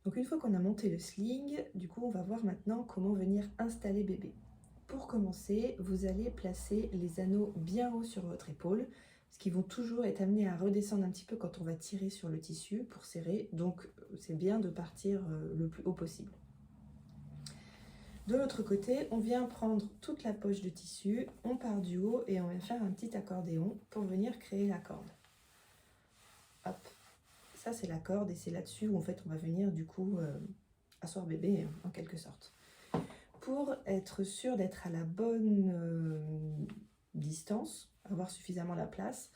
Donc une fois qu'on a monté le sling, du coup on va voir maintenant comment venir installer bébé. Pour commencer, vous allez placer les anneaux bien haut sur votre épaule, parce qu'ils vont toujours être amenés à redescendre un petit peu quand on va tirer sur le tissu pour serrer, donc c'est bien de partir le plus haut possible. De l'autre côté, on vient prendre toute la poche de tissu, on part du haut et on va faire un petit accordéon pour venir créer la corde. Hop, ça c'est la corde et c'est là-dessus où en fait on va venir du coup asseoir bébé en quelque sorte. Pour être sûr d'être à la bonne distance, avoir suffisamment la place,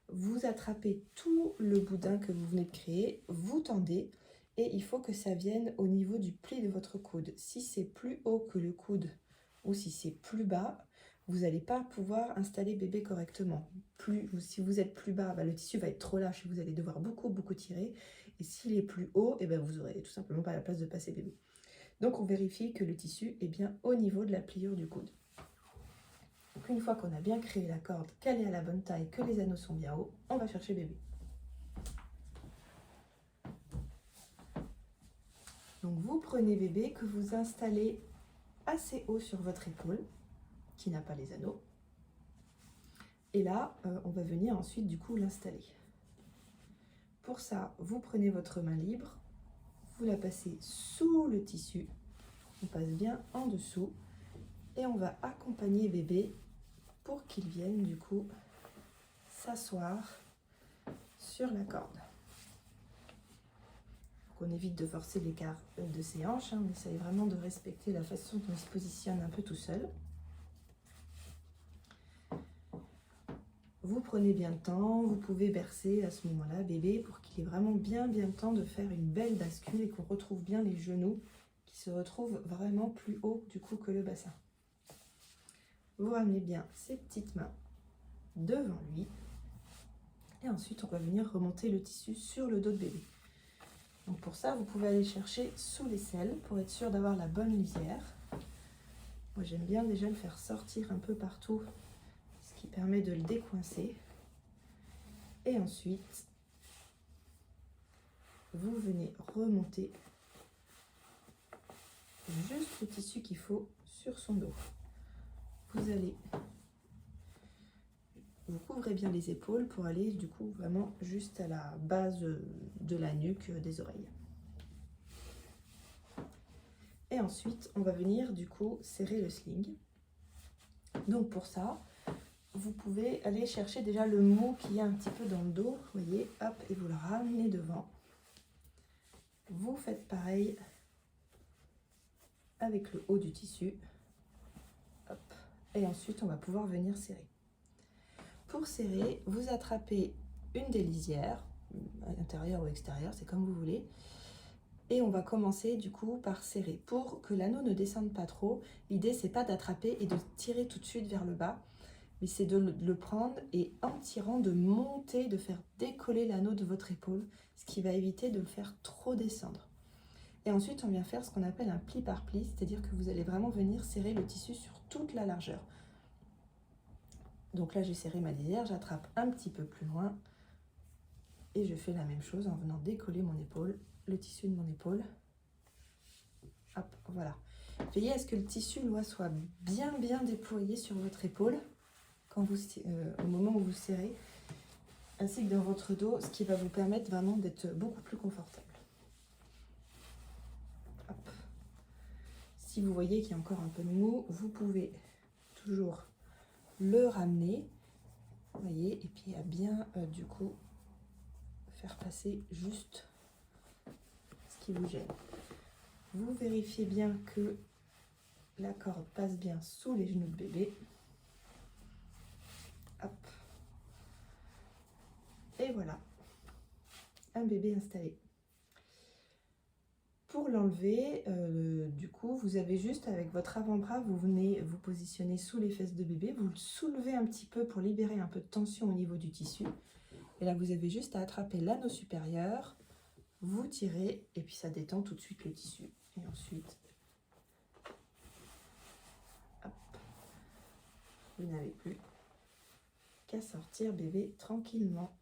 vous attrapez tout le boudin que vous venez de créer, vous tendez et il faut que ça vienne au niveau du pli de votre coude. Si c'est plus haut que le coude ou si c'est plus bas, vous n'allez pas pouvoir installer bébé correctement. Si vous êtes plus bas, le tissu va être trop lâche et vous allez devoir beaucoup tirer. Et s'il est plus haut, vous n'aurez tout simplement pas la place de passer bébé. Donc on vérifie que le tissu est bien au niveau de la pliure du coude. Donc une fois qu'on a bien créé la corde, qu'elle est à la bonne taille, que les anneaux sont bien hauts, on va chercher bébé. Donc vous prenez bébé que vous installez assez haut sur votre épaule, qui n'a pas les anneaux. Et là, on va venir ensuite du coup l'installer. Pour ça, vous prenez votre main libre, vous la passez sous le tissu, on passe bien en dessous et on va accompagner bébé pour qu'il vienne du coup s'asseoir sur la corde. On évite de forcer l'écart de ses hanches, on essaye vraiment de respecter la façon dont il se positionne un peu tout seul. Vous prenez bien le temps, vous pouvez bercer à ce moment-là bébé pour qu'il ait vraiment bien le temps de faire une belle bascule et qu'on retrouve bien les genoux qui se retrouvent vraiment plus haut du coup que le bassin. Vous ramenez bien ses petites mains devant lui et ensuite on va venir remonter le tissu sur le dos de bébé. Donc pour ça, vous pouvez aller chercher sous l'aisselle pour être sûr d'avoir la bonne lisière. Moi, j'aime bien déjà le faire sortir un peu partout, ce qui permet de le décoincer. Et ensuite, vous venez remonter juste le tissu qu'il faut sur son dos. Vous couvrez bien les épaules pour aller du coup vraiment juste à la base de la nuque des oreilles. Et ensuite, on va venir du coup serrer le sling. Donc pour ça, vous pouvez aller chercher déjà le mot qu'il y a un petit peu dans le dos, vous voyez, hop, et vous le ramenez devant. Vous faites pareil avec le haut du tissu. Hop, et ensuite, on va pouvoir venir serrer. Pour serrer, vous attrapez une des lisières, intérieure ou extérieure, c'est comme vous voulez. Et on va commencer du coup par serrer. Pour que l'anneau ne descende pas trop, l'idée c'est pas d'attraper et de tirer tout de suite vers le bas, mais c'est de le prendre et en tirant de monter, de faire décoller l'anneau de votre épaule, ce qui va éviter de le faire trop descendre. Et ensuite on vient faire ce qu'on appelle un pli par pli, c'est-à-dire que vous allez vraiment venir serrer le tissu sur toute la largeur. Donc là j'ai serré ma lisière, j'attrape un petit peu plus loin et je fais la même chose en venant décoller mon épaule, le tissu de mon épaule. Hop, voilà. Veillez à ce que le tissu soit bien déployé sur votre épaule quand au moment où vous serrez, ainsi que dans votre dos, ce qui va vous permettre vraiment d'être beaucoup plus confortable. Hop. Si vous voyez qu'il y a encore un peu de mou, vous pouvez toujours le ramener, vous voyez, et puis à bien du coup faire passer juste ce qui vous gêne. Vous vérifiez bien que la corde passe bien sous les genoux de bébé. Hop. Et voilà, un bébé installé. Pour l'enlever, du coup, vous avez juste avec votre avant-bras, vous venez vous positionner sous les fesses de bébé, vous le soulevez un petit peu pour libérer un peu de tension au niveau du tissu. Et là, vous avez juste à attraper l'anneau supérieur, vous tirez et puis ça détend tout de suite le tissu. Et ensuite, hop, vous n'avez plus qu'à sortir bébé tranquillement.